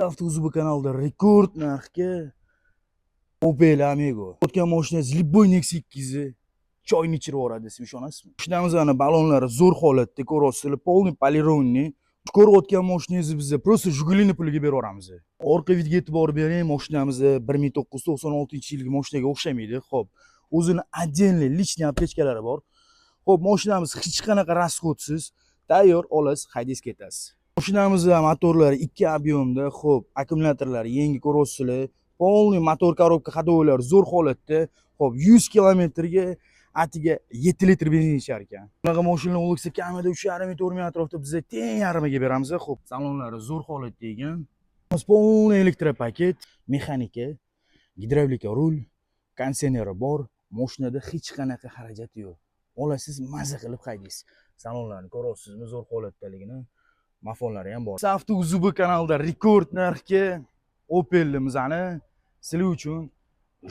Avtozubi kanalda rekord narxga Opel Amigo. O'tgan mashinangiz Libboy Nexia 2 choyni ichirib yuboradi desa ishonasizmi? Mashinamizni balonlari zo'r holatda ko'ryapsizlar, полный полированный. Ko'rayotgan mashinangizni biz просто Jigulini puliga berib yuboramiz. Orqa vidga e'tibor bering, mashinamiz 1996-yilgi mashinaga o'xshamaydi. Xo'p, o'zini отдельный личный aptechkalari bor. Xo'p, mashinamiz hech qanaqa расходsiz tayyor olasiz, haydaysiz ketasiz. Mashinamizda motorlari 2 объемda, xo'p, akkumulyatorlari yangi ko'ryapsizlar. Полный motor korobka ходовойлari zo'r holatda. Xo'p, 100 kilometrga atiga 7 litr benzin ichar ekan. Bunaqa mashinalar o'lsa kamida 3,5-4 ming atrofida biz teng yarmiga beramiz. Xo'p, salonlari zo'r holatda ekan. Полный elektropaket, mexanika, gidravlika rul, konditsioneri bor. Mashinada hech qanaqa xarajat yo'q. Olasiz, maza qilib haydaysiz. Salonlarni ko'ryapsizmi, zo'r holatdaligini. Mafonlari ham bor. Avtozubi kanalda rekord narxga Opel'imizni sizlar uchun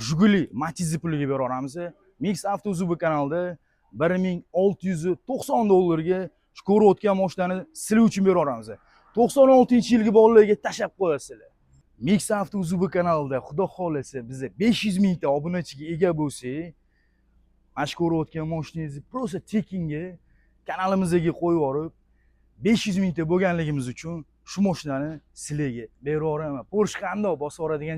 Jiguli Matiz puliga berib yuboramiz. Mix Avtozubi kanalda $1690 ko'rayotgan mashinani sizlar uchun berib yuboramiz. 96-yilgi bolalarga tashab qo'yasizlar. Mix Avtozubi kanalida xudo xolasa biz 500 mingta obunachiga ega bo'lsak, mana ko'rayotgan mashinangizni просто tekinga kanalimizga qo'yib yuborib 500 mingta bo'lganligimiz uchun shu mashinani sizlarga berib yuboraman. Porsche qandoq bosib yuboradigan